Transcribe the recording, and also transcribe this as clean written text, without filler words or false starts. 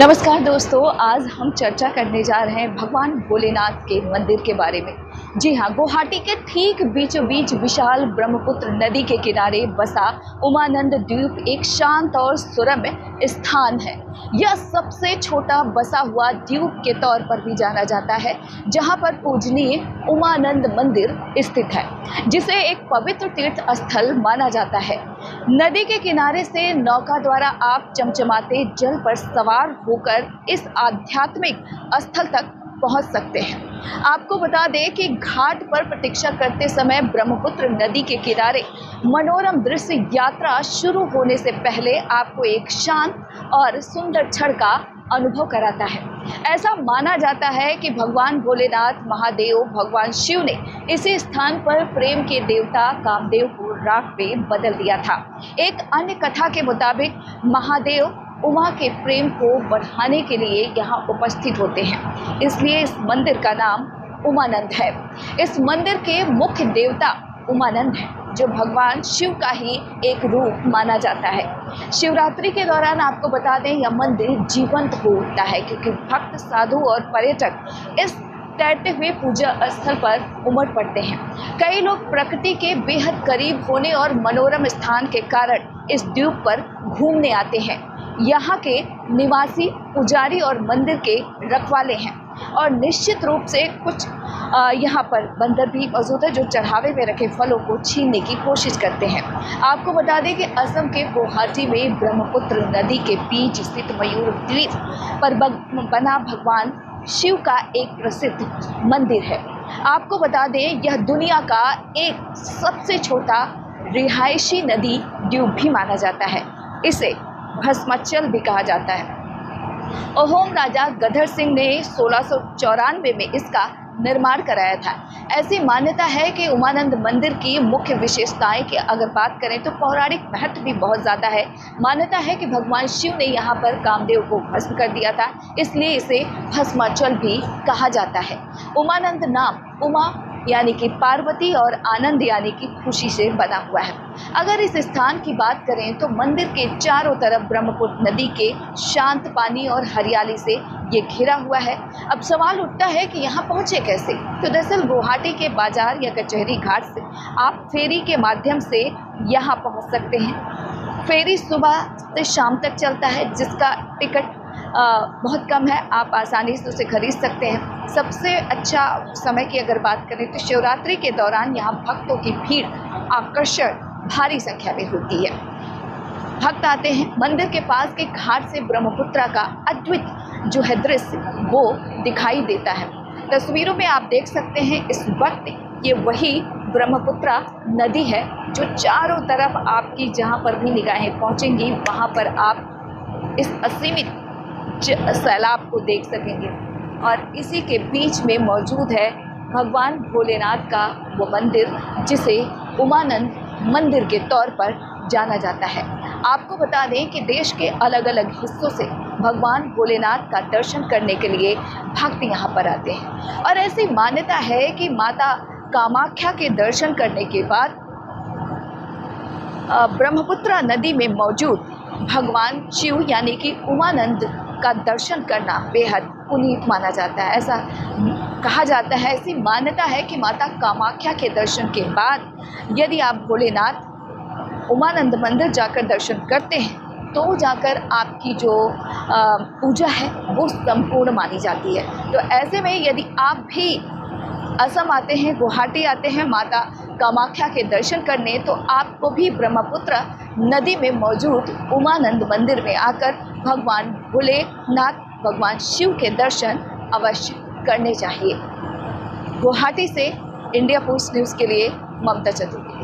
नमस्कार दोस्तों, आज हम चर्चा करने जा रहे हैं भगवान भोलेनाथ के मंदिर के बारे में। जी हाँ, गुवाहाटी के ठीक बीचों बीच विशाल ब्रह्मपुत्र नदी के किनारे बसा उमानंद द्वीप एक शांत और सुरम्य स्थान है। यह सबसे छोटा बसा हुआ द्वीप के तौर पर भी जाना जाता है, जहाँ पर पूजनीय उमानंद मंदिर स्थित है, जिसे एक पवित्र तीर्थ स्थल माना जाता है। नदी के किनारे से नौका द्वारा आप चमचमाते जल पर सवार होकर इस आध्यात्मिक स्थल तक पहुंच सकते हैं। आपको बता दें कि घाट पर प्रतीक्षा करते समय ब्रह्मपुत्र नदी के किनारे मनोरम दृश्य यात्रा शुरू होने से पहले आपको एक शांत और सुंदर क्षण का अनुभव कराता है। ऐसा माना जाता है कि भगवान भोलेनाथ महादेव भगवान शिव ने इसी स्थान पर प्रेम के देवता कामदेव को राख में बदल दिया था। एक अन्य कथा के मुताबिक महादेव उमा के प्रेम को बढ़ाने के लिए यहाँ उपस्थित होते हैं, इसलिए इस मंदिर का नाम उमानंद है। इस मंदिर के मुख्य देवता उमानंद है, जो भगवान शिव का ही एक रूप माना जाता है। शिवरात्रि के दौरान आपको बता दें, यह मंदिर जीवंत हो उठता है, क्योंकि भक्त, साधु और पर्यटक इस तैरते हुए पूजा स्थल पर उमड़ पड़ते हैं। कई लोग प्रकृति के बेहद करीब होने और मनोरम स्थान के कारण इस द्वीप पर घूमने आते हैं। यहाँ के निवासी पुजारी और मंदिर के रखवाले हैं, और निश्चित रूप से कुछ यहाँ पर बंदर भी मौजूद है, जो चढ़ावे में रखे फलों को छीनने की कोशिश करते हैं। आपको बता दें कि असम के गुवाहाटी में ब्रह्मपुत्र नदी के बीच स्थित मयूर द्वीप पर बना भगवान शिव का एक प्रसिद्ध मंदिर है। आपको बता दें, यह दुनिया का एक सबसे छोटा रिहायशी नदी द्वीप भी माना जाता है। इसे भस्माचल भी कहा जाता है। अहोम राजा गदर सिंह ने 1694 में इसका निर्माण कराया था। ऐसी मान्यता है कि उमानंद मंदिर की मुख्य विशेषताएं की अगर बात करें तो पौराणिक महत्व भी बहुत ज़्यादा है। मान्यता है कि भगवान शिव ने यहाँ पर कामदेव को भस्म कर दिया था, इसलिए इसे भस्माचल भी कहा जाता है। उमानंद नाम उमा यानी कि पार्वती और आनंद यानी कि खुशी से बना हुआ है। अगर इस स्थान की बात करें तो मंदिर के चारों तरफ ब्रह्मपुत्र नदी के शांत पानी और हरियाली से ये घिरा हुआ है। अब सवाल उठता है कि यहाँ पहुँचे कैसे? तो दरअसल गुवाहाटी के बाजार या कचहरी घाट से आप फेरी के माध्यम से यहाँ पहुँच सकते हैं। फेरी सुबह से शाम तक चलता है, जिसका टिकट बहुत कम है, आप आसानी से उसे खरीद सकते हैं। सबसे अच्छा समय की अगर बात करें तो शिवरात्रि के दौरान यहाँ भक्तों की भीड़ आकर्षण भारी संख्या में होती है। भक्त आते हैं। मंदिर के पास के घाट से ब्रह्मपुत्र का अद्भुत जो है दृश्य वो दिखाई देता है। तस्वीरों में आप देख सकते हैं इस वक्त ये वही ब्रह्मपुत्र नदी है, जो चारों तरफ आपकी जहाँ पर भी निगाहें पहुँचेंगी वहाँ पर आप इस असीमित सैलाब को देख सकेंगे। और इसी के बीच में मौजूद है भगवान भोलेनाथ का वो मंदिर, जिसे उमानंद मंदिर के तौर पर जाना जाता है। आपको बता दें कि देश के अलग अलग हिस्सों से भगवान भोलेनाथ का दर्शन करने के लिए भक्त यहाँ पर आते हैं। और ऐसी मान्यता है कि माता कामाख्या के दर्शन करने के बाद ब्रह्मपुत्र नदी में मौजूद भगवान शिव यानी कि उमानंद का दर्शन करना बेहद पुनीत माना जाता है। ऐसा कहा जाता है, ऐसी मान्यता है कि माता कामाख्या के दर्शन के बाद यदि आप भोलेनाथ उमानंद मंदिर जाकर दर्शन करते हैं तो जाकर आपकी जो पूजा है वो संपूर्ण मानी जाती है। तो ऐसे में यदि आप भी असम आते हैं, गुवाहाटी आते हैं माता कामाख्या के दर्शन करने, तो आपको भी ब्रह्मपुत्र नदी में मौजूद उमानंद मंदिर में आकर भगवान भोलेनाथ भगवान शिव के दर्शन अवश्य करने चाहिए। गुवाहाटी से इंडिया पोस्ट न्यूज़ के लिए ममता चतुर्वेदी।